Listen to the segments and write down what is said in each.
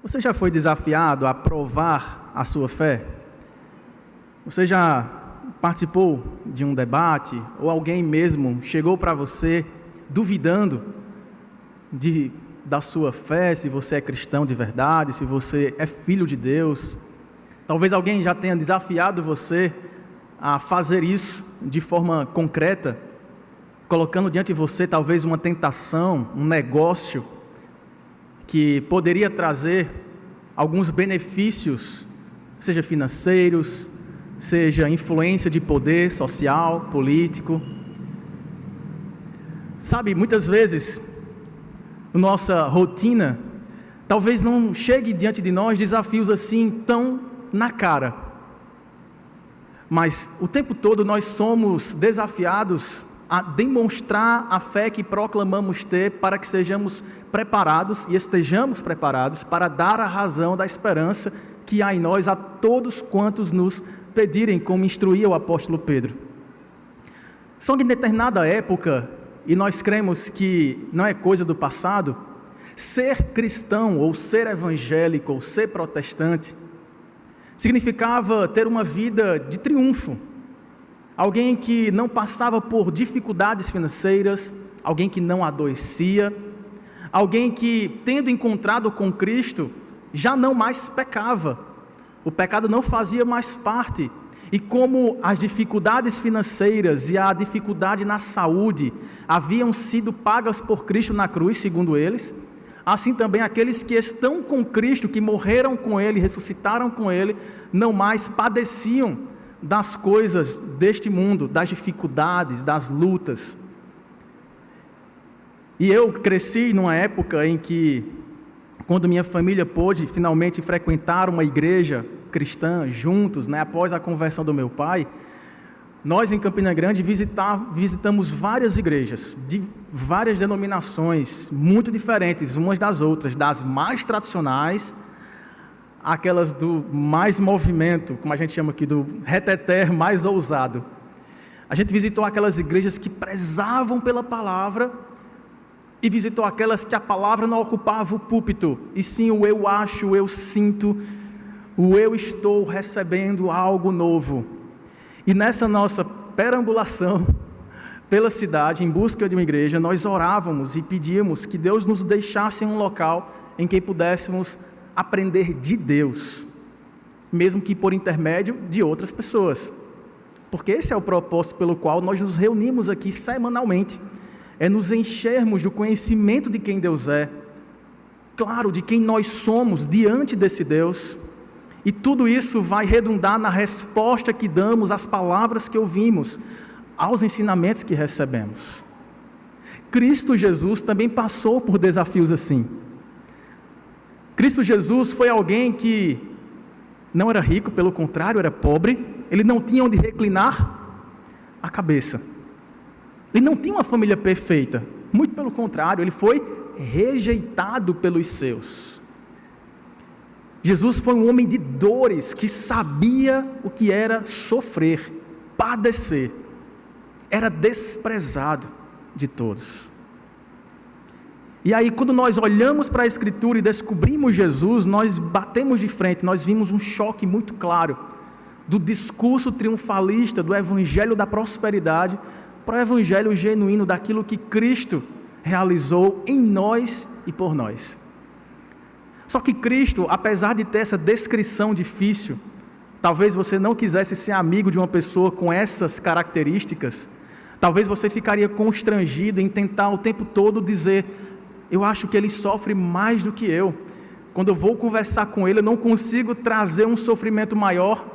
Você já foi desafiado a provar a sua fé? Você já participou de um debate ou alguém mesmo chegou para você duvidando da sua fé, se você é cristão de verdade, se você é filho de Deus? Talvez alguém já tenha desafiado você a fazer isso de forma concreta, colocando diante de você talvez uma tentação, um negócio que poderia trazer alguns benefícios, seja financeiros, seja influência de poder social, político. Sabe, muitas vezes, nossa rotina, talvez não chegue diante de nós desafios assim tão na cara. Mas o tempo todo nós somos desafiados a demonstrar a fé que proclamamos ter para que sejamos preparados e estejamos preparados para dar a razão da esperança que há em nós a todos quantos nos pedirem, como instruía o apóstolo Pedro. Só que em determinada época, e nós cremos que não é coisa do passado, ser cristão ou ser evangélico ou ser protestante significava ter uma vida de triunfo. Alguém que não passava por dificuldades financeiras, alguém que não adoecia, alguém que, tendo encontrado com Cristo, já não mais pecava. O pecado não fazia mais parte. E como as dificuldades financeiras e a dificuldade na saúde haviam sido pagas por Cristo na cruz, segundo eles, assim também aqueles que estão com Cristo, que morreram com Ele, ressuscitaram com Ele, não mais padeciam das coisas deste mundo, das dificuldades, das lutas. E eu cresci numa época em que, quando minha família pôde finalmente frequentar uma igreja cristã juntos, após a conversão do meu pai, nós em Campina Grande visitamos várias igrejas, de várias denominações, muito diferentes umas das outras, das mais tradicionais, aquelas do mais movimento, como a gente chama aqui, do reteté mais ousado. A gente visitou aquelas igrejas que prezavam pela palavra e visitou aquelas que a palavra não ocupava o púlpito, e sim o eu acho, o eu sinto, o eu estou recebendo algo novo. E nessa nossa perambulação pela cidade, em busca de uma igreja, nós orávamos e pedíamos que Deus nos deixasse em um local em que pudéssemos aprender de Deus, mesmo que por intermédio de outras pessoas. Porque esse é o propósito pelo qual nós nos reunimos aqui semanalmente, é nos enchermos do conhecimento de quem Deus é, claro, de quem nós somos diante desse Deus. E tudo isso vai redundar na resposta que damos às palavras que ouvimos, aos ensinamentos que recebemos. Cristo Jesus também passou por desafios assim. Cristo Jesus foi alguém que não era rico, pelo contrário, era pobre. Ele não tinha onde reclinar a cabeça. Ele não tinha uma família perfeita. Muito pelo contrário, ele foi rejeitado pelos seus. Jesus foi um homem de dores, que sabia o que era sofrer, padecer. Era desprezado de todos. E aí, quando nós olhamos para a Escritura e descobrimos Jesus, nós batemos de frente, nós vimos um choque muito claro do discurso triunfalista, do evangelho da prosperidade, para o evangelho genuíno daquilo que Cristo realizou em nós e por nós. Só que Cristo, apesar de ter essa descrição difícil, talvez você não quisesse ser amigo de uma pessoa com essas características, talvez você ficaria constrangido em tentar o tempo todo dizer: eu acho que ele sofre mais do que eu. Quando eu vou conversar com ele, eu não consigo trazer um sofrimento maior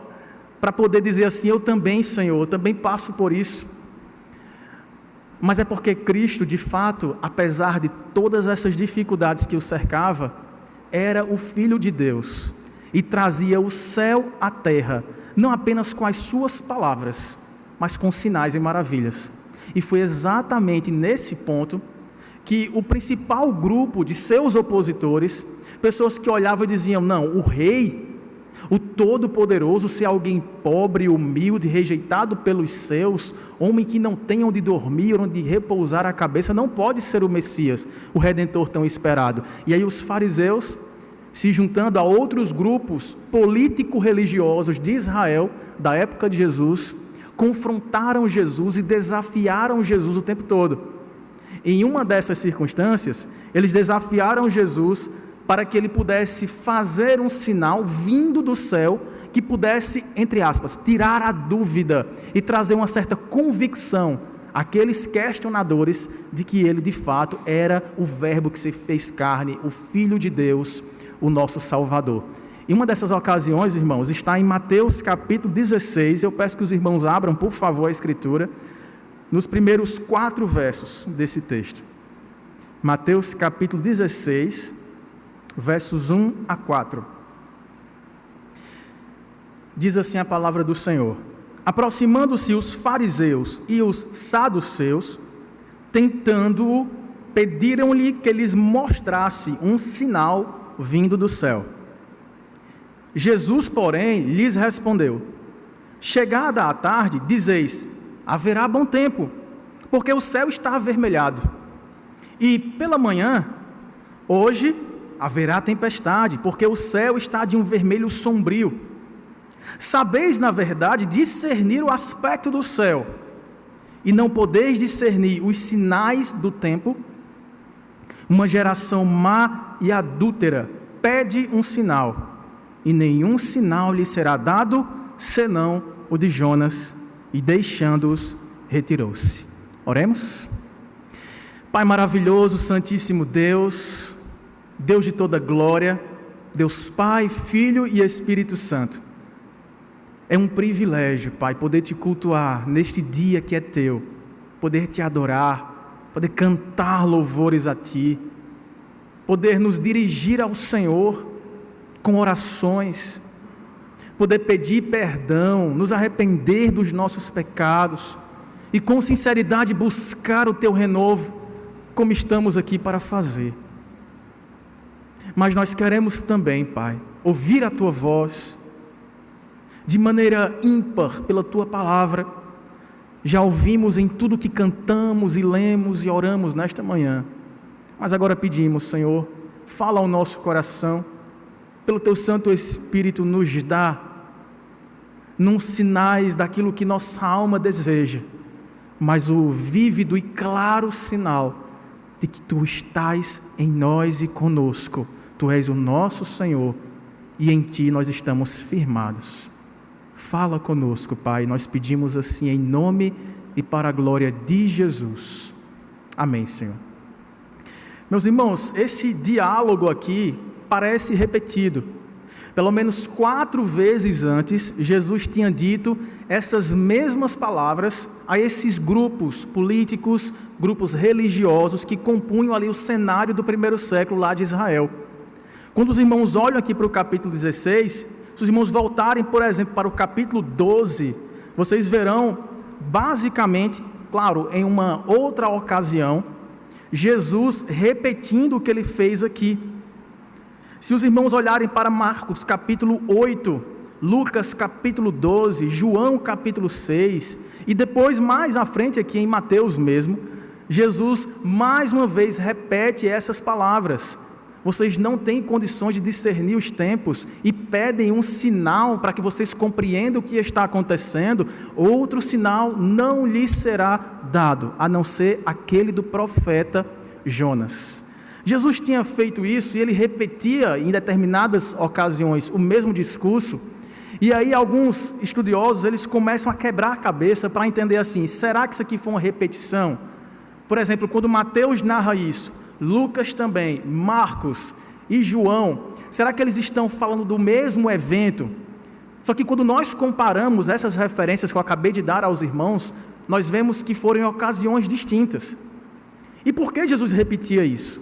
para poder dizer assim: eu também, Senhor, eu também passo por isso. Mas é porque Cristo, de fato, apesar de todas essas dificuldades que o cercava, era o Filho de Deus e trazia o céu à terra, não apenas com as suas palavras, mas com sinais e maravilhas. E foi exatamente nesse ponto que o principal grupo de seus opositores, pessoas que olhavam e diziam: não, o rei, o todo-poderoso, se alguém pobre, humilde, rejeitado pelos seus, homem que não tem onde dormir, onde repousar a cabeça, não pode ser o Messias, o Redentor tão esperado. E aí os fariseus se juntando a outros grupos político-religiosos de Israel, da época de Jesus, confrontaram Jesus e desafiaram Jesus o tempo todo. Em uma dessas circunstâncias, eles desafiaram Jesus para que ele pudesse fazer um sinal vindo do céu que pudesse, entre aspas, tirar a dúvida e trazer uma certa convicção àqueles questionadores de que ele de fato era o Verbo que se fez carne, o Filho de Deus, o nosso Salvador. E uma dessas ocasiões, irmãos, está em Mateus capítulo 16, eu peço que os irmãos abram, por favor, a Escritura, nos primeiros 4 versos desse texto. Mateus capítulo 16, versos 1 a 4. Diz assim a palavra do Senhor: aproximando-se os fariseus e os saduceus, tentando-o, pediram-lhe que lhes mostrasse um sinal vindo do céu. Jesus, porém, lhes respondeu: chegada a tarde, dizeis, haverá bom tempo, porque o céu está avermelhado. E pela manhã, hoje, haverá tempestade, porque o céu está de um vermelho sombrio. Sabeis, na verdade, discernir o aspecto do céu, e não podeis discernir os sinais do tempo? Uma geração má e adúltera pede um sinal, e nenhum sinal lhe será dado, senão o de Jonas, e deixando-os, retirou-se. Oremos? Pai maravilhoso, santíssimo Deus, Deus de toda glória, Deus Pai, Filho e Espírito Santo, é um privilégio, Pai, poder te cultuar neste dia que é teu, poder te adorar, poder cantar louvores a ti, poder nos dirigir ao Senhor com orações, poder pedir perdão, nos arrepender dos nossos pecados e com sinceridade buscar o teu renovo, como estamos aqui para fazer. Mas nós queremos também, Pai, ouvir a tua voz de maneira ímpar pela tua palavra. Já ouvimos em tudo que cantamos e lemos e oramos nesta manhã, mas agora pedimos, Senhor, fala ao nosso coração, pelo teu Santo Espírito nos dá nos sinais daquilo que nossa alma deseja, mas o vívido e claro sinal de que tu estás em nós e conosco. Tu és o nosso Senhor e em ti nós estamos firmados. Fala conosco, Pai, nós pedimos assim em nome e para a glória de Jesus. Amém, Senhor. Meus irmãos, esse diálogo aqui parece repetido. Pelo menos 4 vezes antes, Jesus tinha dito essas mesmas palavras a esses grupos políticos, grupos religiosos que compunham ali o cenário do primeiro século lá de Israel. Quando os irmãos olham aqui para o capítulo 16, se os irmãos voltarem, por exemplo, para o capítulo 12, vocês verão, basicamente, claro, em uma outra ocasião, Jesus repetindo o que ele fez aqui. Se os irmãos olharem para Marcos capítulo 8, Lucas capítulo 12, João capítulo 6, e depois mais à frente aqui em Mateus mesmo, Jesus mais uma vez repete essas palavras. Vocês não têm condições de discernir os tempos e pedem um sinal para que vocês compreendam o que está acontecendo. Outro sinal não lhes será dado, a não ser aquele do profeta Jonas. Jesus tinha feito isso e ele repetia em determinadas ocasiões o mesmo discurso. E aí alguns estudiosos eles começam a quebrar a cabeça para entender assim, será que isso aqui foi uma repetição? Por exemplo, quando Mateus narra isso, Lucas também, Marcos e João, será que eles estão falando do mesmo evento? Só que quando nós comparamos essas referências que eu acabei de dar aos irmãos, nós vemos que foram em ocasiões distintas. E por que Jesus repetia isso?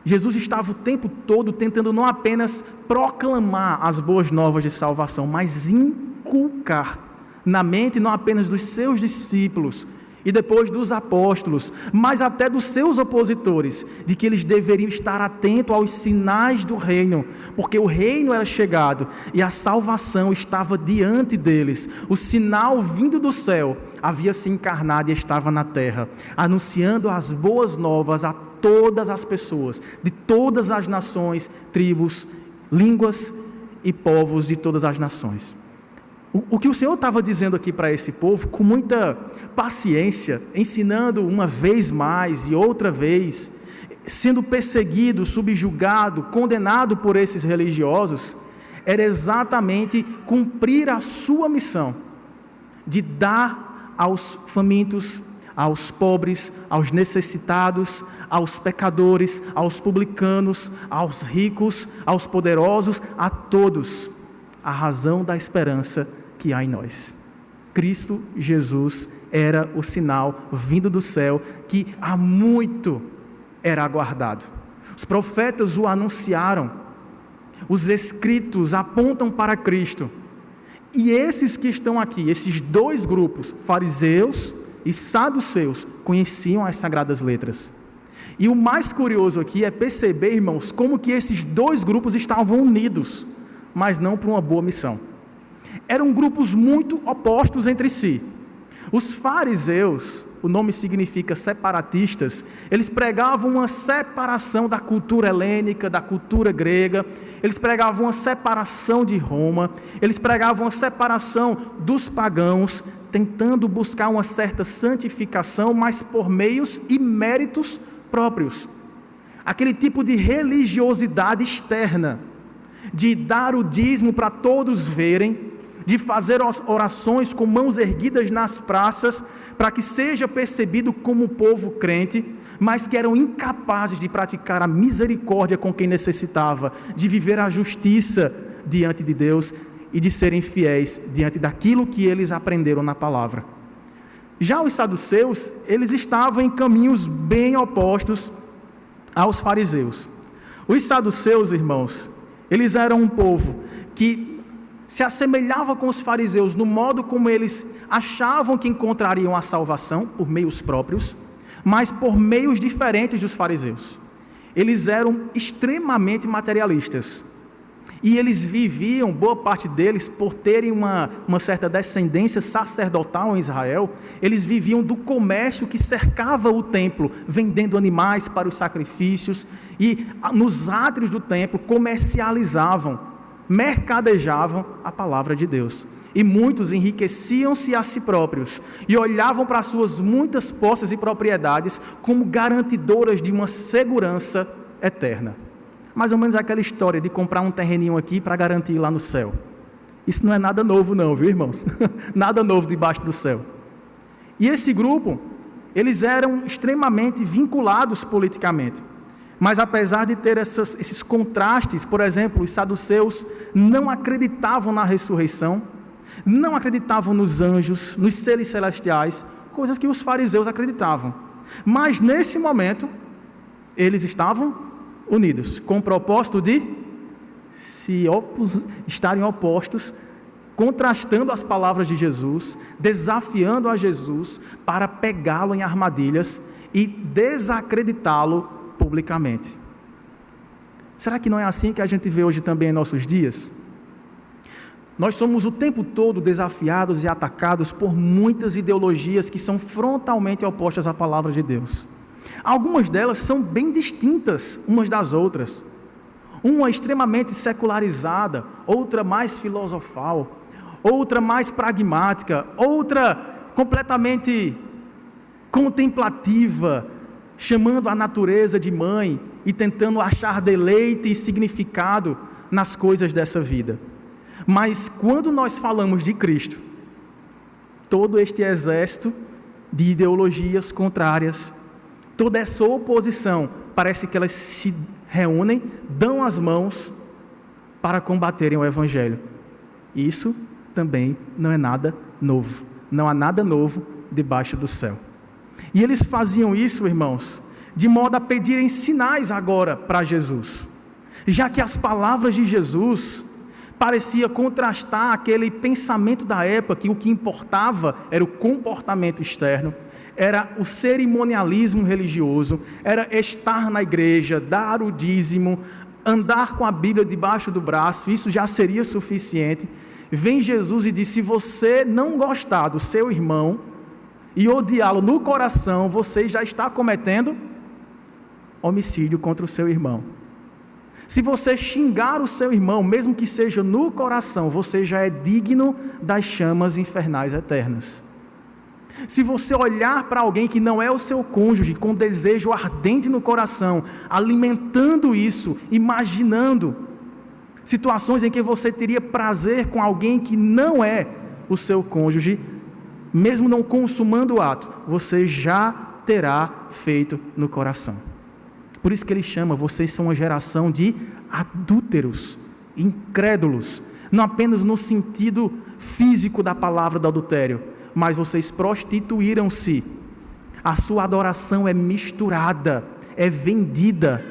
Jesus estava o tempo todo tentando não apenas proclamar as boas novas de salvação, mas inculcar na mente não apenas dos seus discípulos e depois dos apóstolos, mas até dos seus opositores, de que eles deveriam estar atentos aos sinais do reino, porque o reino era chegado e a salvação estava diante deles. O sinal vindo do céu havia se encarnado e estava na terra, anunciando as boas novas a todas as pessoas, de todas as nações, tribos línguas e povos de todas as nações. O que o Senhor estava dizendo aqui para esse povo, com muita paciência, ensinando uma vez mais e outra vez, sendo perseguido, subjugado, condenado por esses religiosos, era exatamente cumprir a sua missão de dar aos famintos, aos pobres, aos necessitados, aos pecadores, aos publicanos, aos ricos, aos poderosos, a todos, a razão da esperança que há em nós. Cristo Jesus era o sinal vindo do céu que há muito era aguardado. Os profetas o anunciaram, os escritos apontam para Cristo. E esses que estão aqui, esses dois grupos, fariseus e saduceus, conheciam as Sagradas Letras. E o mais curioso aqui é perceber, irmãos, como que esses dois grupos estavam unidos, mas não para uma boa missão. Eram grupos muito opostos entre si. Os fariseus, o nome significa separatistas, eles pregavam uma separação da cultura helênica, da cultura grega, eles pregavam uma separação de Roma, eles pregavam uma separação dos pagãos, tentando buscar uma certa santificação, mas por meios e méritos próprios. Aquele tipo de religiosidade externa, de dar o dízimo para todos verem, de fazer orações com mãos erguidas nas praças, para que seja percebido como um povo crente, mas que eram incapazes de praticar a misericórdia com quem necessitava, de viver a justiça diante de Deus e de serem fiéis diante daquilo que eles aprenderam na palavra. Já os saduceus, eles estavam em caminhos bem opostos aos fariseus. Os saduceus, irmãos, eles eram um povo que se assemelhava com os fariseus no modo como eles achavam que encontrariam a salvação por meios próprios, mas por meios diferentes dos fariseus. Eles eram extremamente materialistas e eles viviam, boa parte deles, por terem uma certa descendência sacerdotal em Israel, eles viviam do comércio que cercava o templo, vendendo animais para os sacrifícios, e nos átrios do templo comercializavam, mercadejavam a palavra de Deus. E muitos enriqueciam-se a si próprios e olhavam para suas muitas posses e propriedades como garantidoras de uma segurança eterna. Mais ou menos aquela história de comprar um terreninho aqui para garantir lá no céu. Isso não é nada novo não, viu, irmãos? Nada novo debaixo do céu. E esse grupo, eles eram extremamente vinculados politicamente. Mas apesar de ter esses contrastes, por exemplo, os saduceus não acreditavam na ressurreição, não acreditavam nos anjos, nos seres celestiais, coisas que os fariseus acreditavam. Mas nesse momento, eles estavam unidos, com o propósito de estarem opostos, contrastando as palavras de Jesus, desafiando a Jesus para pegá-lo em armadilhas e desacreditá-lo publicamente. Será que não é assim que a gente vê hoje também em nossos dias? Nós somos o tempo todo desafiados e atacados por muitas ideologias que são frontalmente opostas à palavra de Deus. Algumas delas são bem distintas umas das outras. Uma extremamente secularizada, outra mais filosofal, outra mais pragmática, outra completamente contemplativa, chamando a natureza de mãe e tentando achar deleite e significado nas coisas dessa vida. Mas quando nós falamos de Cristo, todo este exército de ideologias contrárias, toda essa oposição, parece que elas se reúnem, dão as mãos para combaterem o Evangelho. Isso também não é nada novo. Não há nada novo debaixo do céu. E eles faziam isso, irmãos, de modo a pedirem sinais agora para Jesus, já que as palavras de Jesus parecia contrastar aquele pensamento da época, que o que importava era o comportamento externo, era o cerimonialismo religioso, era estar na igreja, dar o dízimo, andar com a Bíblia debaixo do braço, isso já seria suficiente. Vem Jesus e diz: se você não gostar do seu irmão e odiá-lo no coração, você já está cometendo homicídio contra o seu irmão. Se você xingar o seu irmão, mesmo que seja no coração, você já é digno das chamas infernais eternas. Se você olhar para alguém que não é o seu cônjuge, com desejo ardente no coração, alimentando isso, imaginando situações em que você teria prazer com alguém que não é o seu cônjuge, mesmo não consumando o ato, você já terá feito no coração. Por isso que ele chama, vocês são uma geração de adúlteros, incrédulos, não apenas no sentido físico da palavra do adultério, mas vocês prostituíram-se. A sua adoração é misturada, é vendida.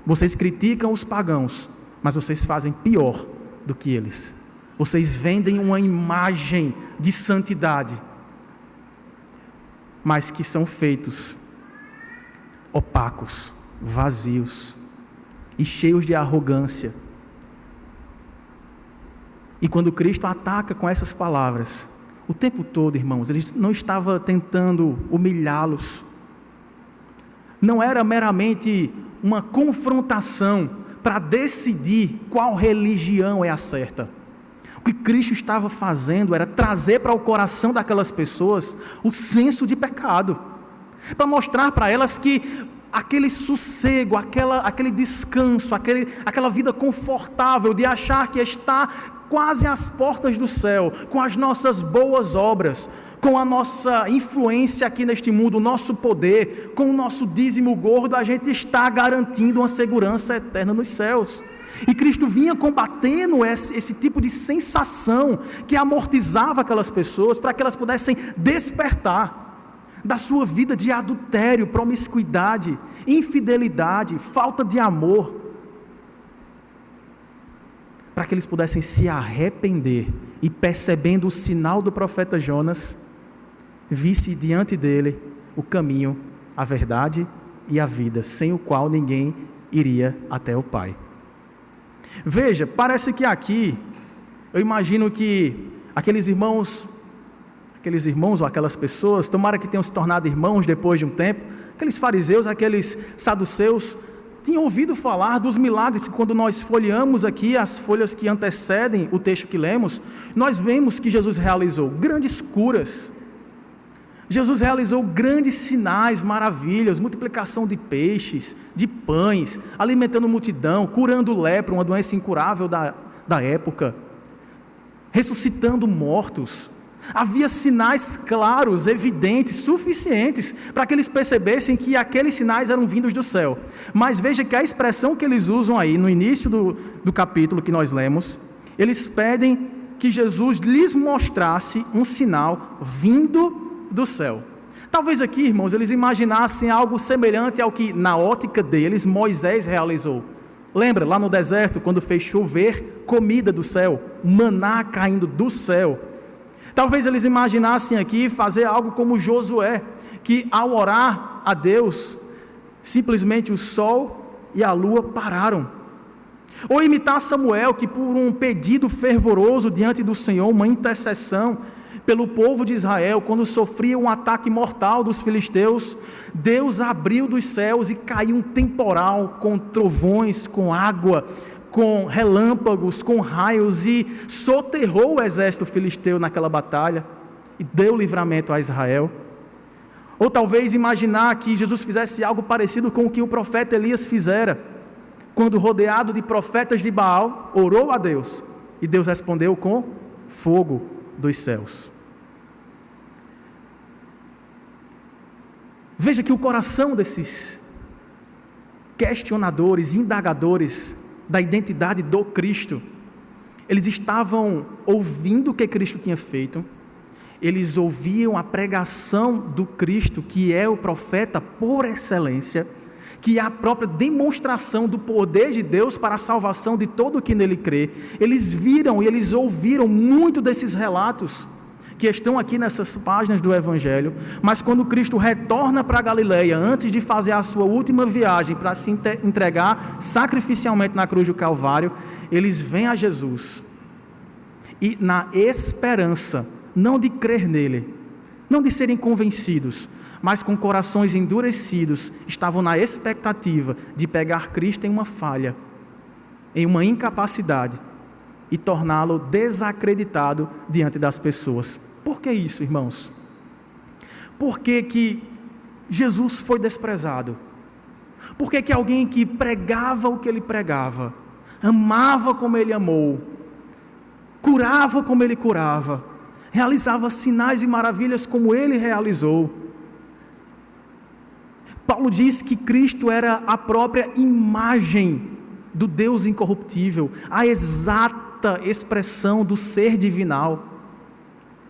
Vocês criticam os pagãos, mas vocês fazem pior do que eles. Vocês vendem uma imagem de santidade, mas que são feitos opacos, vazios e cheios de arrogância. E quando Cristo ataca com essas palavras, o tempo todo, irmãos, ele não estava tentando humilhá-los. Não era meramente uma confrontação para decidir qual religião é a certa. O que Cristo estava fazendo era trazer para o coração daquelas pessoas o senso de pecado, para mostrar para elas que aquele sossego, aquele descanso, aquela vida confortável de achar que está quase às portas do céu, com as nossas boas obras, com a nossa influência aqui neste mundo, o nosso poder, com o nosso dízimo gordo, a gente está garantindo uma segurança eterna nos céus. E Cristo vinha combatendo esse tipo de sensação que amortizava aquelas pessoas, para que elas pudessem despertar da sua vida de adultério, promiscuidade, infidelidade, falta de amor, para que eles pudessem se arrepender e, percebendo o sinal do profeta Jonas, visse diante dele o caminho, a verdade e a vida, sem o qual ninguém iria até o Pai. Veja, parece que aqui, eu imagino que aqueles irmãos ou aquelas pessoas, tomara que tenham se tornado irmãos depois de um tempo, aqueles fariseus, aqueles saduceus, tinham ouvido falar dos milagres. Quando nós folheamos aqui as folhas que antecedem o texto que lemos, nós vemos que Jesus realizou grandes curas, Jesus realizou grandes sinais, maravilhas, multiplicação de peixes, de pães, alimentando multidão, curando lepra, uma doença incurável da época, ressuscitando mortos. Havia sinais claros, evidentes, suficientes para que eles percebessem que aqueles sinais eram vindos do céu. Mas veja que a expressão que eles usam aí no início do capítulo que nós lemos, eles pedem que Jesus lhes mostrasse um sinal vindo do céu. Talvez aqui, irmãos, eles imaginassem algo semelhante ao que, na ótica deles, Moisés realizou. Lembra, lá no deserto, quando fez chover comida do céu, maná caindo do céu. Talvez eles imaginassem aqui fazer algo como Josué, que ao orar a Deus, simplesmente o sol e a lua pararam. Ou imitar Samuel, que por um pedido fervoroso diante do Senhor, uma intercessão pelo povo de Israel, quando sofria um ataque mortal dos filisteus, Deus abriu dos céus e caiu um temporal com trovões, com água, com relâmpagos, com raios, e soterrou o exército filisteu naquela batalha e deu livramento a Israel. Ou talvez imaginar que Jesus fizesse algo parecido com o que o profeta Elias fizera, quando rodeado de profetas de Baal, orou a Deus e Deus respondeu com fogo dos céus. Veja que o coração desses questionadores, indagadores da identidade do Cristo, eles estavam ouvindo o que Cristo tinha feito, eles ouviam a pregação do Cristo, que é o profeta por excelência, que é a própria demonstração do poder de Deus para a salvação de todo o que nele crê. Eles viram e eles ouviram muito desses relatos que estão aqui nessas páginas do Evangelho, mas quando Cristo retorna para a Galileia, antes de fazer a sua última viagem para se entregar sacrificialmente na cruz do Calvário, eles vêm a Jesus e, na esperança, não de crer nele, não de serem convencidos, mas com corações endurecidos, estavam na expectativa de pegar Cristo em uma falha em uma incapacidade e torná-lo desacreditado diante das pessoas. Por que isso, irmãos? Por que Jesus foi desprezado? Por que alguém que pregava o que ele pregava, amava como ele amou, curava como ele curava, realizava sinais e maravilhas como ele realizou? Paulo diz que Cristo era a própria imagem do Deus incorruptível, a exata expressão do ser divinal.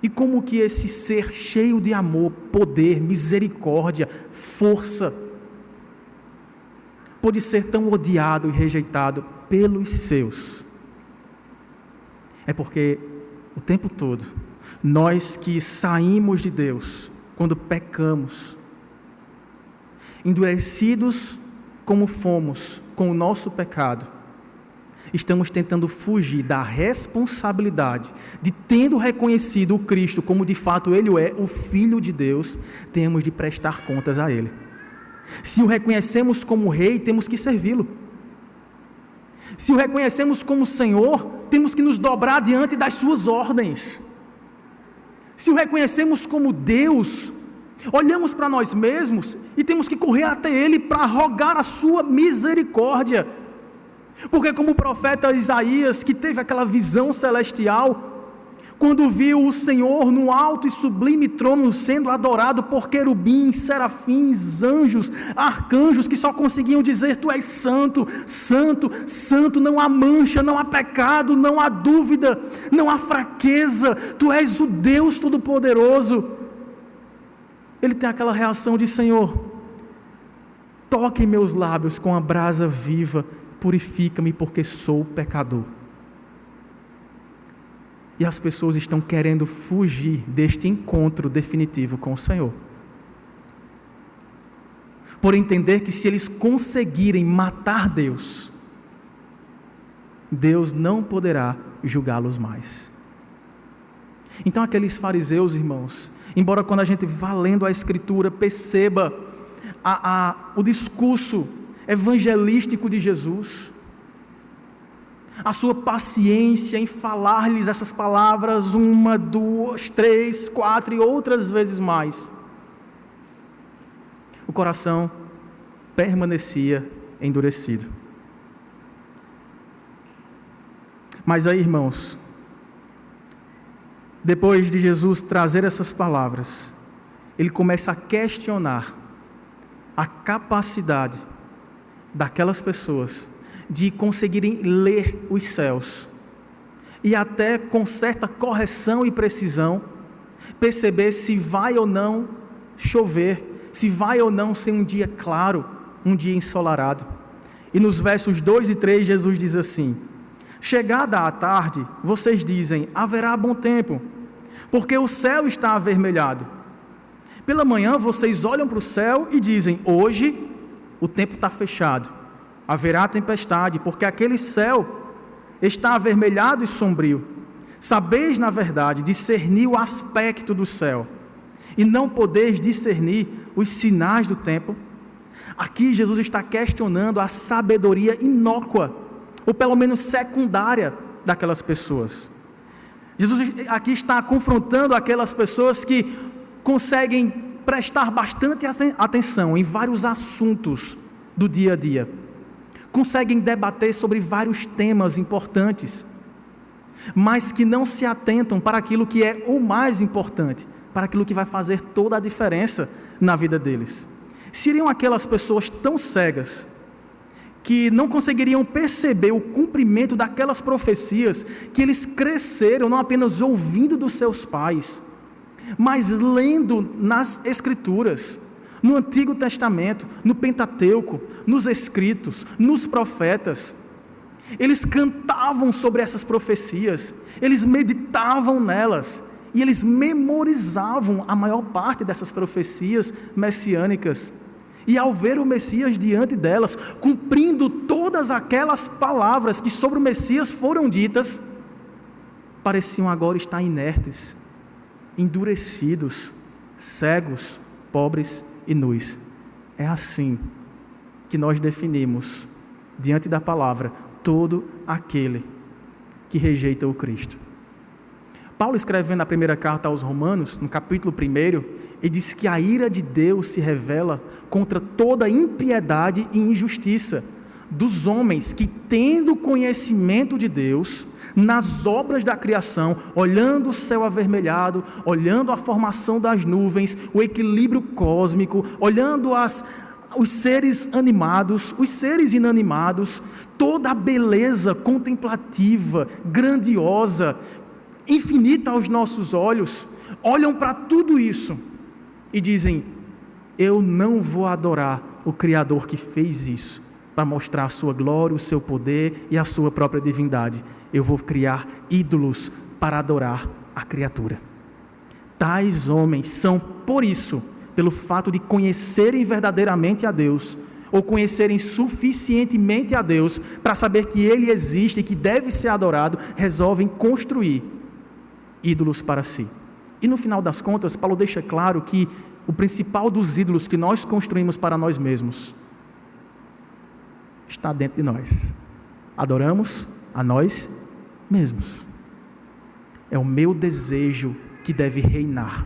E como que esse ser cheio de amor, poder, misericórdia, força, pôde ser tão odiado e rejeitado pelos seus? É porque o tempo todo, nós que saímos de Deus, quando pecamos, endurecidos como fomos com o nosso pecado, estamos tentando fugir da responsabilidade de, tendo reconhecido o Cristo como de fato Ele é, o Filho de Deus, temos de prestar contas a Ele. Se o reconhecemos como Rei, temos que servi-lo. Se o reconhecemos como Senhor, temos que nos dobrar diante das suas ordens. Se o reconhecemos como Deus, olhamos para nós mesmos e temos que correr até Ele para rogar a sua misericórdia. Porque como o profeta Isaías, que teve aquela visão celestial, quando viu o Senhor no alto e sublime trono sendo adorado por querubins, serafins, anjos, arcanjos, que só conseguiam dizer: Tu és santo, santo, santo, não há mancha, não há pecado, não há dúvida, não há fraqueza, Tu és o Deus Todo-Poderoso. Ele tem aquela reação de: Senhor, toque em meus lábios com a brasa viva, purifica-me porque sou pecador. E as pessoas estão querendo fugir deste encontro definitivo com o Senhor, por entender que se eles conseguirem matar Deus, Deus não poderá julgá-los mais. Então aqueles fariseus, irmãos, embora quando a gente vá lendo a Escritura, perceba o discurso evangelístico de Jesus, a sua paciência em falar-lhes essas palavras 1, 2, 3, 4 e outras vezes mais, o coração permanecia endurecido. Mas aí, irmãos, depois de Jesus trazer essas palavras, ele começa a questionar a capacidade daquelas pessoas de conseguirem ler os céus e até com certa correção e precisão perceber se vai ou não chover, se vai ou não ser um dia claro, um dia ensolarado. E nos versos 2 e 3 Jesus diz assim: chegada a tarde, vocês dizem: haverá bom tempo, porque o céu está avermelhado. Pela manhã vocês olham para o céu e dizem: hoje o tempo está fechado, haverá tempestade, porque aquele céu está avermelhado e sombrio. Sabeis, na verdade, discernir o aspecto do céu, e não podeis discernir os sinais do tempo? Aqui Jesus está questionando a sabedoria inócua, ou pelo menos secundária, daquelas pessoas. Jesus aqui está confrontando aquelas pessoas que conseguem prestar bastante atenção em vários assuntos do dia a dia, conseguem debater sobre vários temas importantes, mas que não se atentam para aquilo que é o mais importante, para aquilo que vai fazer toda a diferença na vida deles. Seriam aquelas pessoas tão cegas que não conseguiriam perceber o cumprimento daquelas profecias que eles cresceram não apenas ouvindo dos seus pais, mas lendo nas Escrituras, no Antigo Testamento, no Pentateuco, nos Escritos, nos profetas. Eles cantavam sobre essas profecias, eles meditavam nelas, e eles memorizavam a maior parte dessas profecias messiânicas. E ao ver o Messias diante delas, cumprindo todas aquelas palavras que sobre o Messias foram ditas, pareciam agora estar inertes, endurecidos, cegos, pobres e nus. É assim que nós definimos, diante da palavra, todo aquele que rejeita o Cristo. Paulo, escrevendo a primeira carta aos Romanos, no capítulo 1, ele diz que a ira de Deus se revela contra toda impiedade e injustiça dos homens que, tendo conhecimento de Deus, nas obras da criação, olhando o céu avermelhado, olhando a formação das nuvens, o equilíbrio cósmico, olhando os seres animados, os seres inanimados, toda a beleza contemplativa, grandiosa, infinita aos nossos olhos, olham para tudo isso e dizem: eu não vou adorar o Criador que fez isso para mostrar a sua glória, o seu poder e a sua própria divindade. Eu vou criar ídolos para adorar a criatura. Tais homens são, por isso, pelo fato de conhecerem verdadeiramente a Deus, ou conhecerem suficientemente a Deus para saber que Ele existe e que deve ser adorado, resolvem construir ídolos para si. E no final das contas, Paulo deixa claro que o principal dos ídolos que nós construímos para nós mesmos está dentro de nós. Adoramos a nós mesmos. É o meu desejo que deve reinar.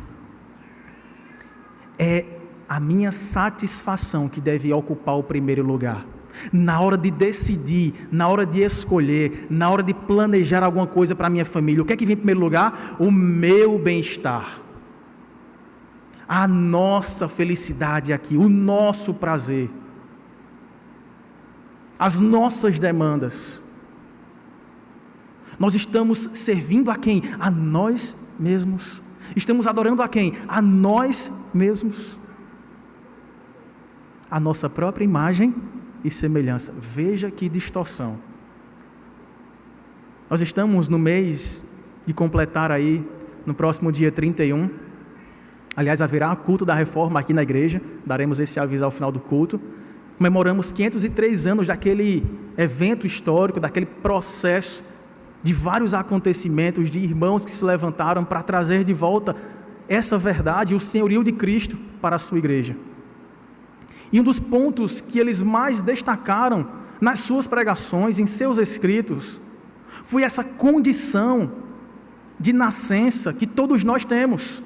É a minha satisfação que deve ocupar o primeiro lugar. Na hora de decidir, na hora de escolher, na hora de planejar alguma coisa para a minha família, o que é que vem em primeiro lugar? O meu bem-estar, a nossa felicidade aqui, o nosso prazer, as nossas demandas. Nós estamos servindo a quem? A nós mesmos. Estamos adorando a quem? A nós mesmos. A nossa própria imagem e semelhança. Veja que distorção. Nós estamos no mês de completar aí, no próximo dia 31. Aliás, haverá culto da reforma aqui na igreja. Daremos esse aviso ao final do culto. Comemoramos 503 anos daquele evento histórico, daquele processo de vários acontecimentos, de irmãos que se levantaram para trazer de volta essa verdade, o senhorio de Cristo para a sua igreja. E um dos pontos que eles mais destacaram nas suas pregações, em seus escritos, foi essa condição de nascença que todos nós temos.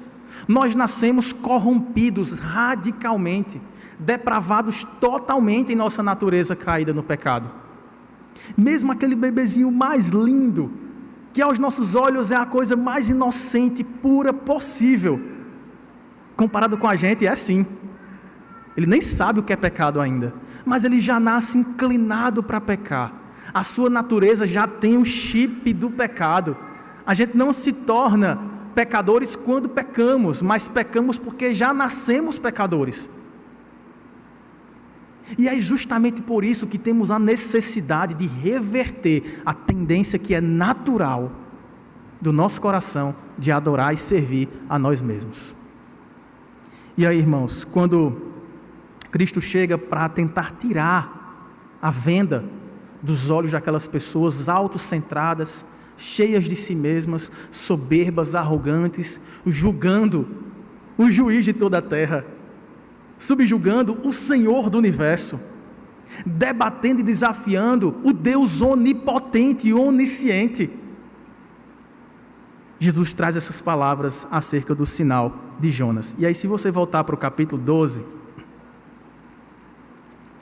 Nós nascemos corrompidos radicalmente, depravados totalmente em nossa natureza caída no pecado. Mesmo aquele bebezinho mais lindo, que aos nossos olhos é a coisa mais inocente e pura possível, comparado com a gente, é assim. Ele nem sabe o que é pecado ainda, mas ele já nasce inclinado para pecar. A sua natureza já tem o chip do pecado. A gente não se torna pecadores quando pecamos, mas pecamos porque já nascemos pecadores. E é justamente por isso que temos a necessidade de reverter a tendência que é natural do nosso coração de adorar e servir a nós mesmos. E aí, irmãos, quando Cristo chega para tentar tirar a venda dos olhos daquelas pessoas autocentradas, cheias de si mesmas, soberbas, arrogantes, julgando o juiz de toda a terra, subjugando o Senhor do universo, debatendo e desafiando o Deus onipotente e onisciente. Jesus traz essas palavras acerca do sinal de Jonas. E aí, se você voltar para o capítulo 12,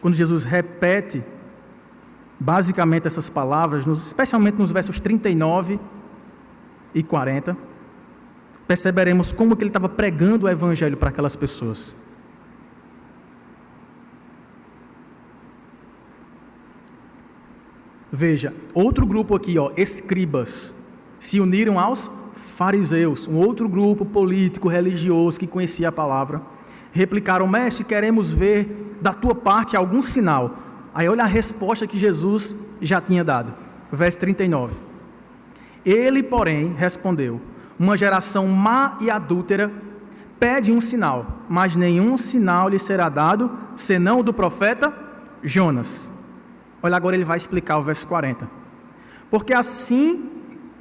quando Jesus repete basicamente essas palavras, especialmente nos versos 39 e 40, perceberemos como que ele estava pregando o evangelho para aquelas pessoas. Veja, outro grupo aqui, escribas, se uniram aos fariseus, um outro grupo político, religioso, que conhecia a palavra, replicaram: mestre, queremos ver da tua parte algum sinal. Aí olha a resposta que Jesus já tinha dado, verso 39. Ele, porém, respondeu: uma geração má e adúltera pede um sinal, mas nenhum sinal lhe será dado, senão o do profeta Jonas. Olha, agora ele vai explicar o verso 40. Porque assim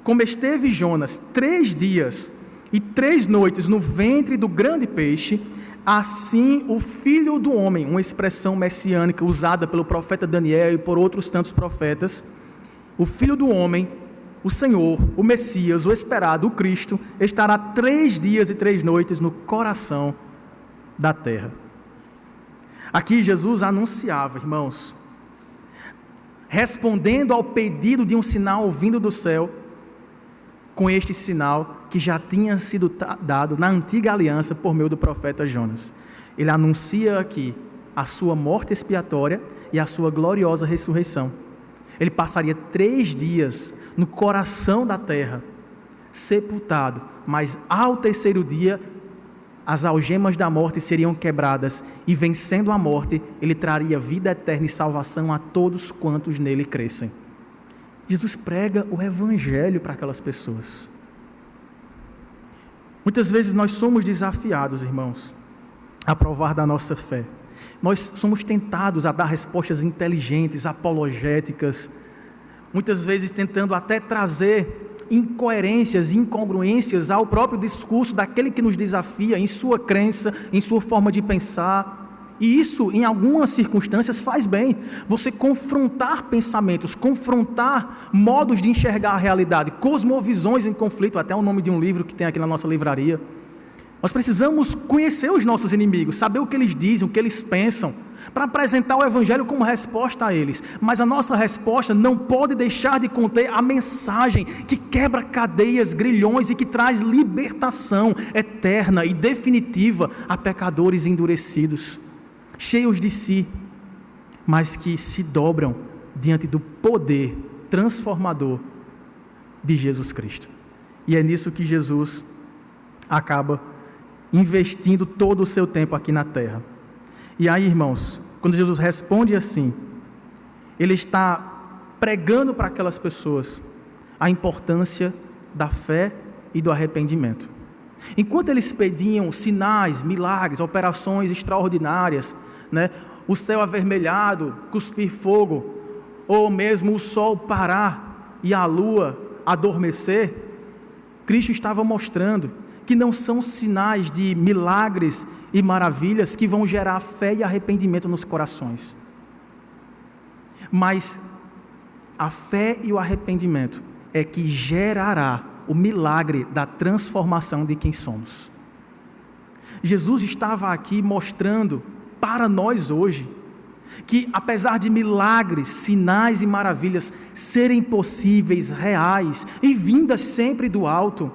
como esteve Jonas 3 dias e 3 noites no ventre do grande peixe, assim o Filho do Homem, uma expressão messiânica usada pelo profeta Daniel e por outros tantos profetas, o Filho do Homem, o Senhor, o Messias, o esperado, o Cristo, estará 3 dias e 3 noites no coração da terra. Aqui Jesus anunciava, irmãos, respondendo ao pedido de um sinal vindo do céu, com este sinal que já tinha sido dado na antiga aliança por meio do profeta Jonas. Ele anuncia aqui a sua morte expiatória e a sua gloriosa ressurreição. Ele passaria 3 dias no coração da terra, sepultado, mas ao 3º dia, as algemas da morte seriam quebradas e, vencendo a morte, ele traria vida eterna e salvação a todos quantos nele crescem. Jesus prega o evangelho para aquelas pessoas. Muitas vezes nós somos desafiados, irmãos, a provar da nossa fé. Nós somos tentados a dar respostas inteligentes, apologéticas, muitas vezes tentando até trazer incoerências e incongruências ao próprio discurso daquele que nos desafia em sua crença, em sua forma de pensar. E isso, em algumas circunstâncias, faz bem. Você confrontar pensamentos, confrontar modos de enxergar a realidade, cosmovisões em conflito, até o nome de um livro que tem aqui na nossa livraria. Nós precisamos conhecer os nossos inimigos, saber o que eles dizem, o que eles pensam, para apresentar o Evangelho como resposta a eles. Mas a nossa resposta não pode deixar de conter a mensagem que quebra cadeias, grilhões e que traz libertação eterna e definitiva a pecadores endurecidos, cheios de si, mas que se dobram diante do poder transformador de Jesus Cristo. E é nisso que Jesus acaba investindo todo o seu tempo aqui na terra. E aí, irmãos, quando Jesus responde assim, ele está pregando para aquelas pessoas a importância da fé e do arrependimento. Enquanto eles pediam sinais, milagres, operações extraordinárias, o céu avermelhado, cuspir fogo, ou mesmo o sol parar e a lua adormecer, Cristo estava mostrando que não são sinais de milagres e maravilhas que vão gerar fé e arrependimento nos corações, mas a fé e o arrependimento é que gerará o milagre da transformação de quem somos. Jesus estava aqui mostrando para nós hoje que, apesar de milagres, sinais e maravilhas serem possíveis, reais e vindas sempre do alto,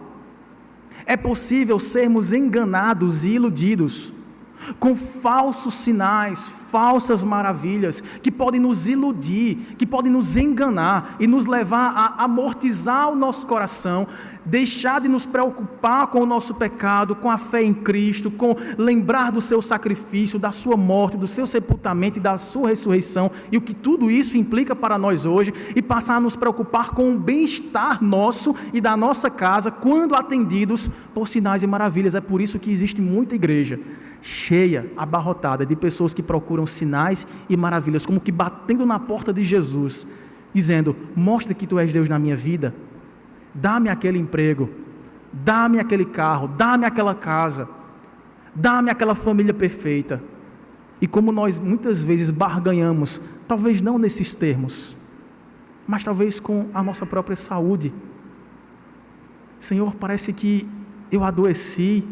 é possível sermos enganados e iludidos com falsos sinais, falsas maravilhas, que podem nos iludir, que podem nos enganar e nos levar a amortizar o nosso coração, deixar de nos preocupar com o nosso pecado, com a fé em Cristo, com lembrar do seu sacrifício, da sua morte, do seu sepultamento e da sua ressurreição, e o que tudo isso implica para nós hoje, e passar a nos preocupar com o bem-estar nosso e da nossa casa, quando atendidos por sinais e maravilhas. É por isso que existe muita igreja cheia, abarrotada de pessoas que procuram sinais e maravilhas, como que batendo na porta de Jesus, dizendo: mostra que tu és Deus na minha vida, dá-me aquele emprego, dá-me aquele carro, dá-me aquela casa, dá-me aquela família perfeita. E como nós muitas vezes barganhamos, talvez não nesses termos, mas talvez com a nossa própria saúde. Senhor, parece que eu adoeci,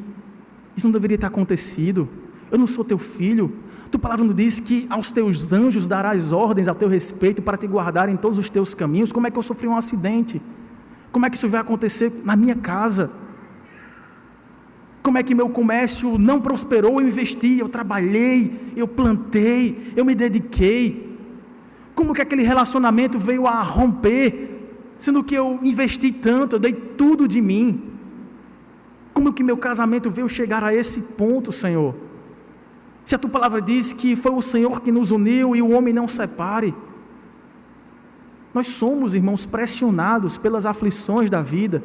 isso não deveria ter acontecido, eu não sou teu filho, tua palavra nos diz que aos teus anjos darás ordens a teu respeito para te guardar em todos os teus caminhos. Como é que eu sofri um acidente? Como é que isso vai acontecer na minha casa? Como é que meu comércio não prosperou? Eu investi, eu trabalhei, eu plantei, eu me dediquei. Como que aquele relacionamento veio a romper, sendo que eu investi tanto, eu dei tudo de mim? Como que meu casamento veio chegar a esse ponto, Senhor? Se a tua palavra diz que foi o Senhor que nos uniu e o homem não separe. Nós somos, irmãos, pressionados pelas aflições da vida,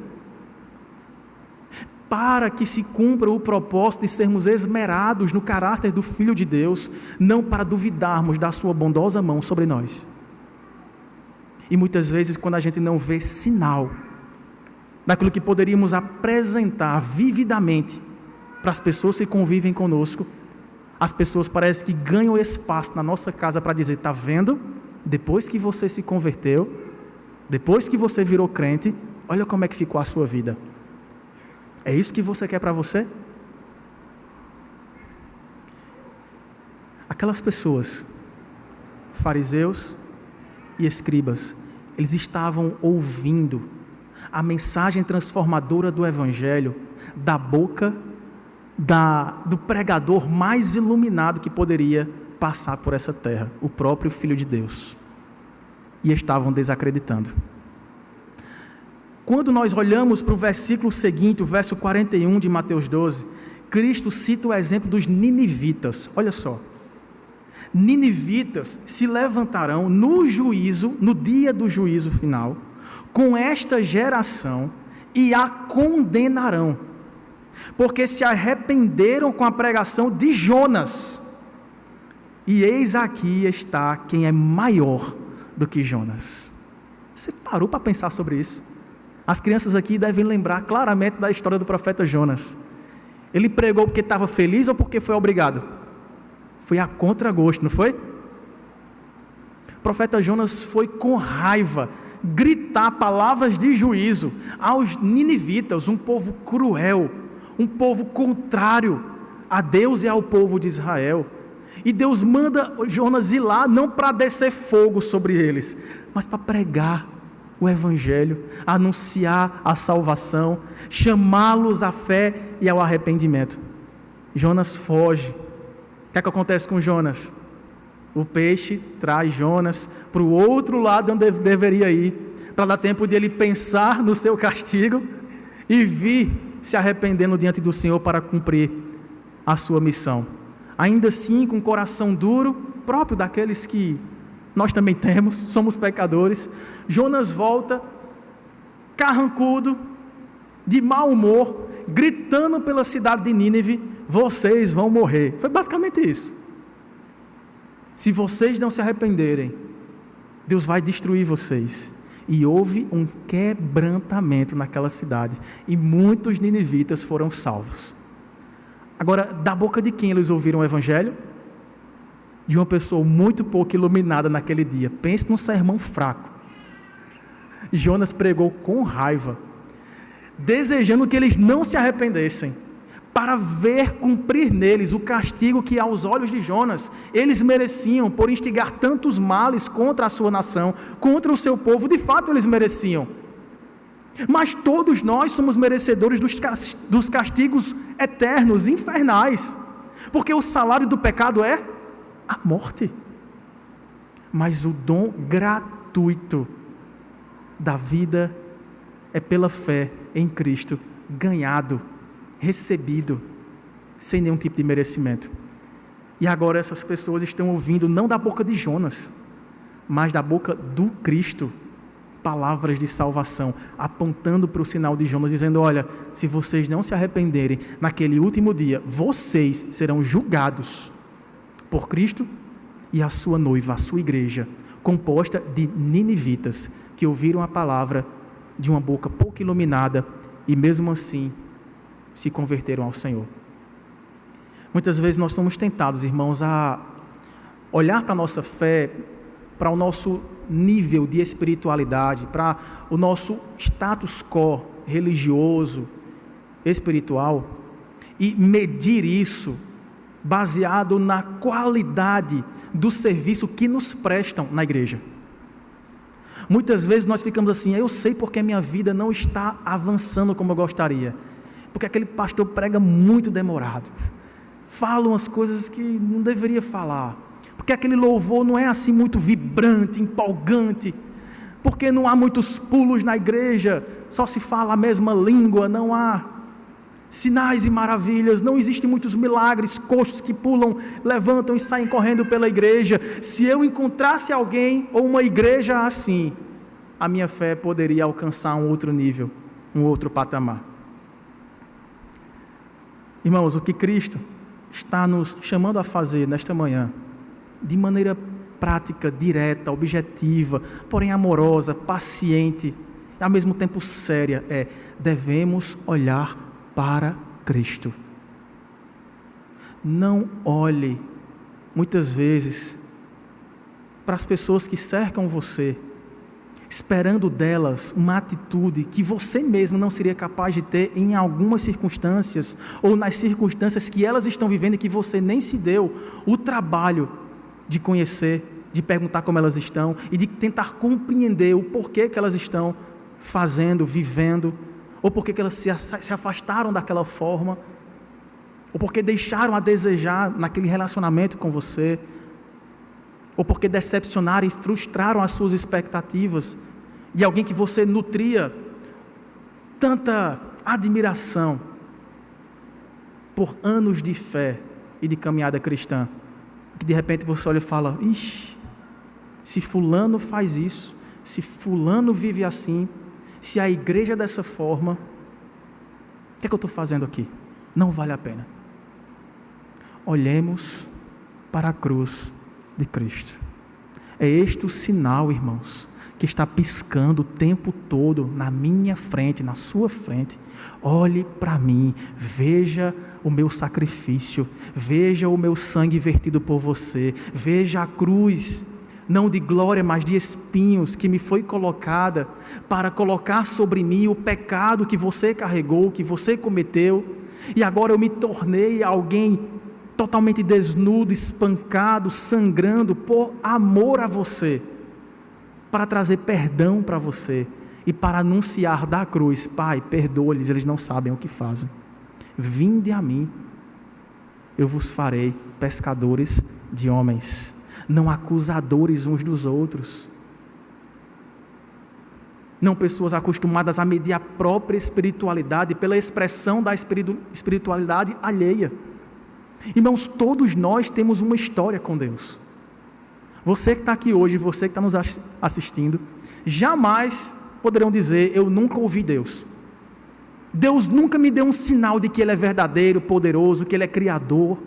para que se cumpra o propósito de sermos esmerados no caráter do Filho de Deus, não para duvidarmos da sua bondosa mão sobre nós. E muitas vezes, quando a gente não vê sinal daquilo que poderíamos apresentar vividamente para as pessoas que convivem conosco, as pessoas parecem que ganham espaço na nossa casa para dizer: está vendo? Depois que você se converteu, Depois que você virou crente, olha como é que ficou a sua vida. É isso que você quer para você? Aquelas pessoas, fariseus e escribas, eles estavam ouvindo a mensagem transformadora do Evangelho da boca do pregador mais iluminado que poderia passar por essa terra, o próprio Filho de Deus. E estavam desacreditando. Quando nós olhamos para o versículo seguinte, o verso 41 de Mateus 12, Cristo cita o exemplo dos ninivitas. Olha só. Ninivitas se levantarão no juízo, no dia do juízo final, com esta geração e a condenarão, porque se arrependeram com a pregação de Jonas. E eis aqui está quem é maior do que Jonas. Você parou para pensar sobre isso? As crianças aqui devem lembrar claramente da história do profeta Jonas. Ele pregou porque estava feliz ou porque foi obrigado? Foi a contragosto, não foi? O profeta Jonas foi com raiva gritar palavras de juízo aos ninivitas, um povo cruel, um povo contrário a Deus e ao povo de Israel. E Deus manda Jonas ir lá não para descer fogo sobre eles, mas para pregar o Evangelho, anunciar a salvação, chamá-los à fé e ao arrependimento. Jonas foge. O que é que acontece com Jonas? O peixe traz Jonas para o outro lado onde ele deveria ir, para dar tempo de ele pensar no seu castigo e vir se arrependendo diante do Senhor para cumprir a sua missão. Ainda assim, com o coração duro, próprio daqueles que nós também temos, somos pecadores, Jonas volta, carrancudo, de mau humor, gritando pela cidade de Nínive: vocês vão morrer. Foi basicamente isso. Se vocês não se arrependerem, Deus vai destruir vocês. E houve um quebrantamento naquela cidade, e muitos ninivitas foram salvos. Agora, da boca de quem eles ouviram o Evangelho? De uma pessoa muito pouco iluminada naquele dia. Pense num sermão fraco. Jonas pregou com raiva, desejando que eles não se arrependessem, para ver cumprir neles o castigo que aos olhos de Jonas eles mereciam por instigar tantos males contra a sua nação, contra o seu povo. De fato eles mereciam. Mas todos nós somos merecedores dos castigos eternos, infernais, porque o salário do pecado é a morte. Mas o dom gratuito da vida é pela fé em Cristo, ganhado, recebido, sem nenhum tipo de merecimento. E agora essas pessoas estão ouvindo não da boca de Jonas, mas da boca do Cristo, palavras de salvação, apontando para o sinal de Jonas, dizendo: olha, se vocês não se arrependerem, naquele último dia, vocês serão julgados por Cristo e a sua noiva, a sua igreja, composta de ninivitas, que ouviram a palavra de uma boca pouco iluminada e mesmo assim se converteram ao Senhor. Muitas vezes nós somos tentados, irmãos, a olhar para a nossa fé, para o nosso nível de espiritualidade, para o nosso status quo religioso, espiritual, e medir isso baseado na qualidade do serviço que nos prestam na igreja. Muitas vezes nós ficamos assim: eu sei porque a minha vida não está avançando como eu gostaria, porque aquele pastor prega muito demorado, fala umas coisas que não deveria falar, porque aquele louvor não é assim muito vibrante, empolgante, porque não há muitos pulos na igreja, só se fala a mesma língua, não há sinais e maravilhas, não existem muitos milagres, coxos que pulam, levantam e saem correndo pela igreja. Se eu encontrasse alguém ou uma igreja assim, a minha fé poderia alcançar um outro nível, um outro patamar. Irmãos, o que Cristo está nos chamando a fazer nesta manhã, de maneira prática, direta, objetiva, porém amorosa, paciente, e ao mesmo tempo séria, devemos olhar para Cristo. Não olhe, muitas vezes, para as pessoas que cercam você, esperando delas uma atitude que você mesmo não seria capaz de ter em algumas circunstâncias, ou nas circunstâncias que elas estão vivendo e que você nem se deu o trabalho de conhecer, de perguntar como elas estão e de tentar compreender o porquê que elas estão fazendo, vivendo, ou porquê que elas se afastaram daquela forma, ou porque deixaram a desejar naquele relacionamento com você, ou porque decepcionaram e frustraram as suas expectativas de alguém que você nutria tanta admiração por anos de fé e de caminhada cristã, que de repente você olha e fala: ixi, se fulano faz isso, se fulano vive assim, se a igreja é dessa forma, o que é que eu estou fazendo aqui? Não vale a pena. Olhemos para a cruz de Cristo. É este o sinal, irmãos, que está piscando o tempo todo na minha frente, na sua frente. Olhe para mim, veja o meu sacrifício, veja o meu sangue vertido por você, veja a cruz, não de glória, mas de espinhos, que me foi colocada para colocar sobre mim o pecado que você carregou, que você cometeu, e agora eu me tornei alguém totalmente desnudo, espancado, sangrando por amor a você, para trazer perdão para você e para anunciar da cruz: Pai, perdoa-lhes, eles não sabem o que fazem. Vinde a mim, eu vos farei pescadores de homens, não acusadores uns dos outros, não pessoas acostumadas a medir a própria espiritualidade pela expressão da espiritualidade alheia. Irmãos, todos nós temos uma história com Deus. Você que está aqui hoje, você que está nos assistindo, jamais poderão dizer: eu nunca ouvi Deus. Deus nunca me deu um sinal de que Ele é verdadeiro, poderoso, que Ele é criador.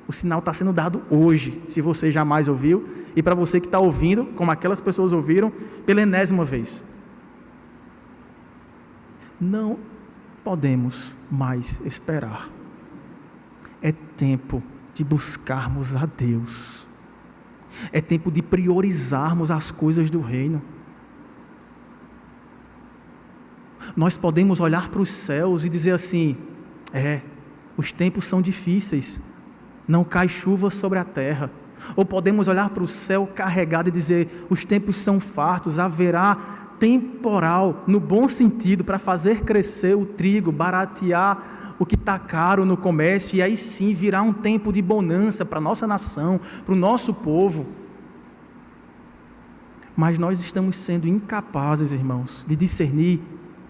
O sinal está sendo dado hoje, se você jamais ouviu, e para você que está ouvindo, como aquelas pessoas ouviram, pela enésima vez. Não podemos mais esperar. É tempo de buscarmos a Deus. É tempo de priorizarmos as coisas do reino. Nós podemos olhar para os céus e dizer assim: os tempos são difíceis, não cai chuva sobre a terra. Ou podemos olhar para o céu carregado e dizer: os tempos são fartos, haverá temporal, no bom sentido, para fazer crescer o trigo, baratear o que está caro no comércio, e aí sim virá um tempo de bonança para a nossa nação, para o nosso povo. Mas nós estamos sendo incapazes, irmãos, de discernir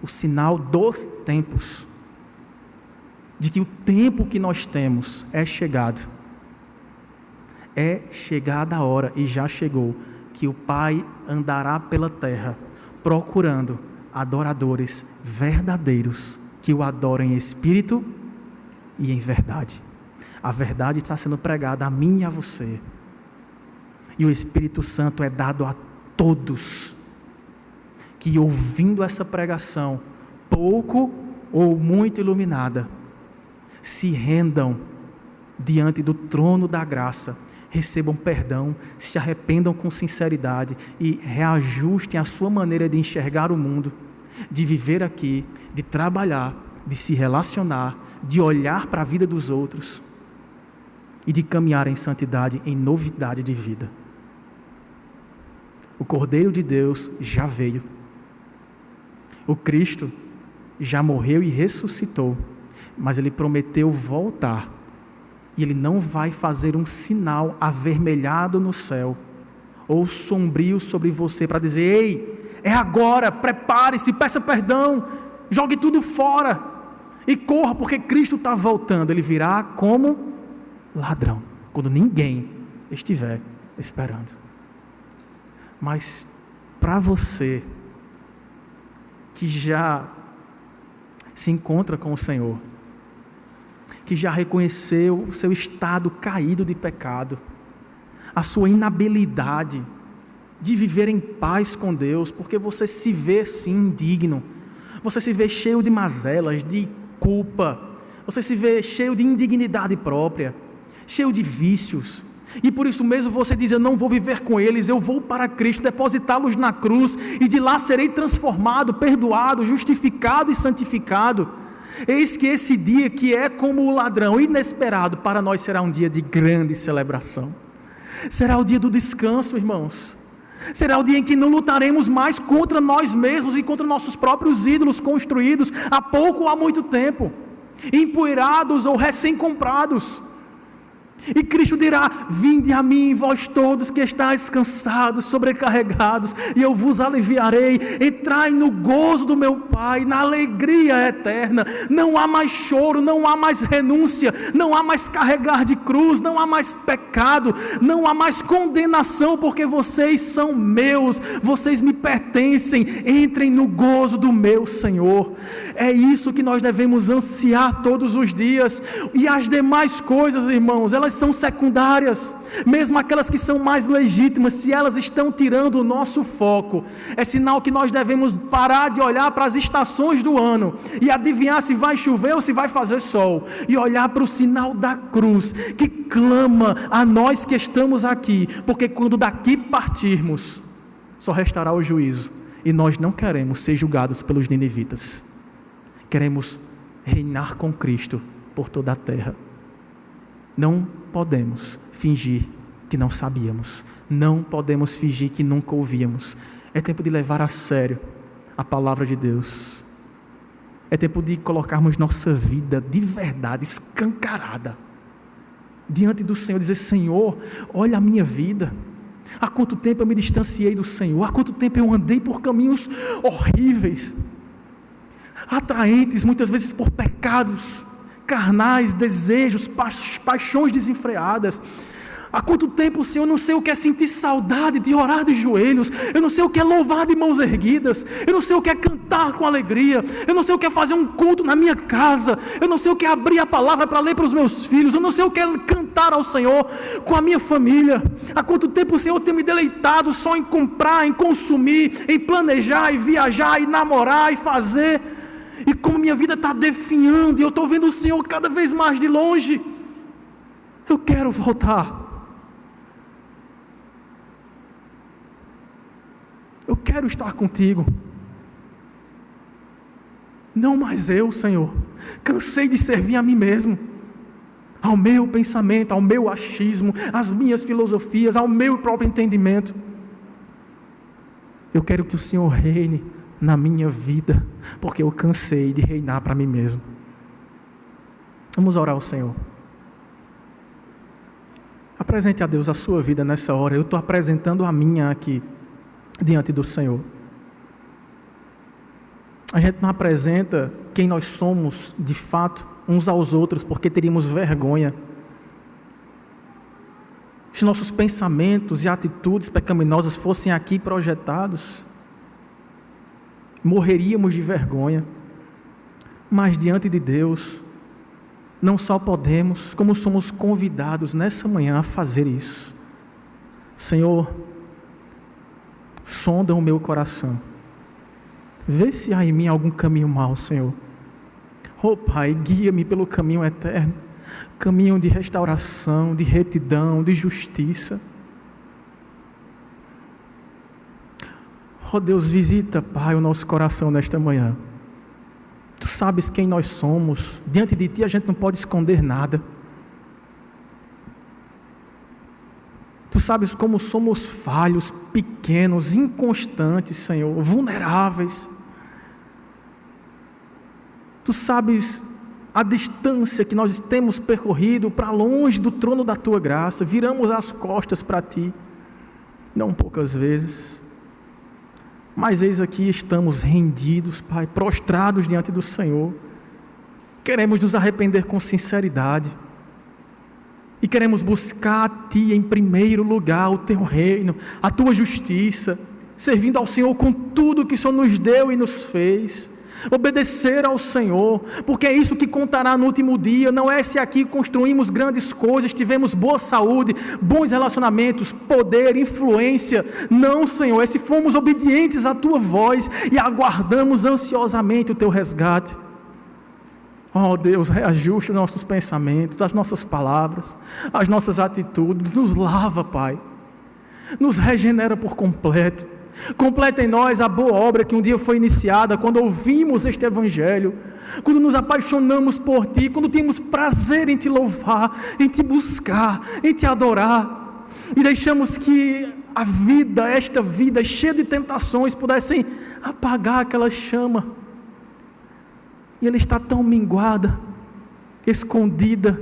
o sinal dos tempos, de que o tempo que nós temos é chegado. É chegada a hora, e já chegou, que o Pai andará pela terra, procurando adoradores verdadeiros, que o adorem em espírito e em verdade. A verdade está sendo pregada a mim e a você, e o Espírito Santo é dado a todos, que ouvindo essa pregação, pouco ou muito iluminada, se rendam diante do trono da graça, recebam perdão, se arrependam com sinceridade e reajustem a sua maneira de enxergar o mundo, de viver aqui, de trabalhar, de se relacionar, de olhar para a vida dos outros e de caminhar em santidade, em novidade de vida. O Cordeiro de Deus já veio. O Cristo já morreu e ressuscitou, mas Ele prometeu voltar. E Ele não vai fazer um sinal avermelhado no céu, ou sombrio sobre você, para dizer: ei, é agora, prepare-se, peça perdão, jogue tudo fora, e corra, porque Cristo está voltando. Ele virá como ladrão, quando ninguém estiver esperando. Mas para você, que já se encontra com o Senhor, que já reconheceu o seu estado caído de pecado, a sua inabilidade de viver em paz com Deus, porque você se vê sim indigno, você se vê cheio de mazelas, de culpa, você se vê cheio de indignidade própria, cheio de vícios, E por isso mesmo você diz: eu não vou viver com eles, eu vou para Cristo, depositá-los na cruz, e de lá serei transformado, perdoado, justificado e santificado. Eis que esse dia, que é como o ladrão, inesperado, para nós será um dia de grande celebração. Será o dia do descanso, irmãos. Será o dia em que não lutaremos mais contra nós mesmos e contra nossos próprios ídolos construídos há pouco ou há muito tempo, empoeirados ou recém-comprados. E Cristo dirá: vinde a mim, vós todos que estáis cansados, sobrecarregados, e eu vos aliviarei. Entrai no gozo do meu Pai, na alegria eterna. Não há mais choro, não há mais renúncia, não há mais carregar de cruz, não há mais pecado, não há mais condenação, porque vocês são meus, vocês me pertencem. Entrem no gozo do meu Senhor. É isso que nós devemos ansiar todos os dias. E as demais coisas, irmãos, elas são secundárias, mesmo aquelas que são mais legítimas. Se elas estão tirando o nosso foco, é sinal que nós devemos parar de olhar para as estações do ano e adivinhar se vai chover ou se vai fazer sol, e olhar para o sinal da cruz, que clama a nós que estamos aqui, porque quando daqui partirmos, só restará o juízo, e nós não queremos ser julgados pelos ninivitas, queremos reinar com Cristo por toda a terra. Não podemos fingir que não sabíamos, não podemos fingir que nunca ouvíamos. É tempo de levar a sério a palavra de Deus, é tempo de colocarmos nossa vida de verdade, escancarada, diante do Senhor, dizer: Senhor, olha a minha vida, há quanto tempo eu me distanciei do Senhor, há quanto tempo eu andei por caminhos horríveis, atraentes muitas vezes por pecados carnais, desejos, paixões desenfreadas. Há quanto tempo, Senhor, eu não sei o que é sentir saudade de orar de joelhos, eu não sei o que é louvar de mãos erguidas, eu não sei o que é cantar com alegria, eu não sei o que é fazer um culto na minha casa, eu não sei o que é abrir a palavra para ler para os meus filhos, eu não sei o que é cantar ao Senhor com a minha família. Há quanto tempo, Senhor, eu tenho me deleitado só em comprar, em consumir, em planejar e viajar e namorar e fazer, e como minha vida está definhando, e eu estou vendo o Senhor cada vez mais de longe. Eu quero voltar, eu quero estar contigo. Não mais eu, Senhor, cansei de servir a mim mesmo, ao meu pensamento, ao meu achismo, às minhas filosofias, ao meu próprio entendimento. Eu quero que o Senhor reine na minha vida, porque eu cansei de reinar para mim mesmo. Vamos orar ao Senhor. Apresente a Deus a sua vida nessa hora. Eu estou apresentando a minha aqui diante do Senhor. A gente não apresenta quem nós somos de fato uns aos outros porque teríamos vergonha. Se nossos pensamentos e atitudes pecaminosas fossem aqui projetados, morreríamos de vergonha. Mas diante de Deus, não só podemos, como somos convidados nessa manhã a fazer isso. Senhor, sonda o meu coração, vê se há em mim algum caminho mau, Senhor. Oh Pai, guia-me pelo caminho eterno, caminho de restauração, de retidão, de justiça. Oh Deus, visita, Pai, o nosso coração nesta manhã. Tu sabes quem nós somos, diante de Ti a gente não pode esconder nada. Tu sabes como somos falhos, pequenos, inconstantes, Senhor, vulneráveis. Tu sabes a distância que nós temos percorrido para longe do trono da Tua graça, viramos as costas para Ti, não poucas vezes. Mas eis aqui estamos rendidos, Pai, prostrados diante do Senhor. Queremos nos arrepender com sinceridade. E queremos buscar a Ti em primeiro lugar, o Teu reino, a Tua justiça, servindo ao Senhor com tudo que o Senhor nos deu e nos fez. Obedecer ao Senhor, porque é isso que contará no último dia. Não é se aqui construímos grandes coisas, tivemos boa saúde, bons relacionamentos, poder, influência. Não, Senhor, é se fomos obedientes à Tua voz e aguardamos ansiosamente o Teu resgate. Oh Deus, reajuste os nossos pensamentos, as nossas palavras, as nossas atitudes, nos lava, Pai, nos regenera por completo, completa em nós a boa obra que um dia foi iniciada, quando ouvimos este Evangelho, quando nos apaixonamos por Ti, quando temos prazer em Te louvar, em Te buscar, em Te adorar, e deixamos que a vida, esta vida cheia de tentações, pudessem apagar aquela chama, e ela está tão minguada, escondida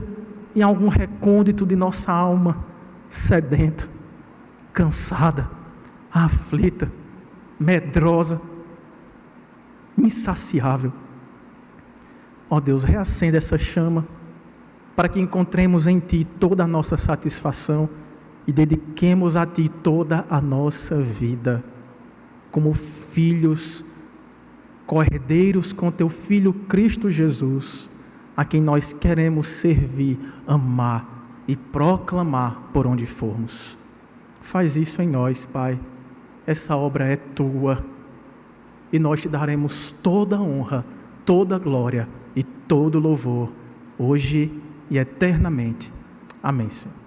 em algum recôndito de nossa alma, sedenta, cansada, aflita, medrosa, insaciável. Ó Deus, reacenda essa chama, para que encontremos em Ti toda a nossa satisfação e dediquemos a Ti toda a nossa vida, como filhos, cordeiros com Teu Filho Cristo Jesus, a quem nós queremos servir, amar e proclamar por onde formos. Faz isso em nós, Pai. Essa obra é Tua, e nós Te daremos toda a honra, toda a glória e todo o louvor, hoje e eternamente. Amém, Senhor.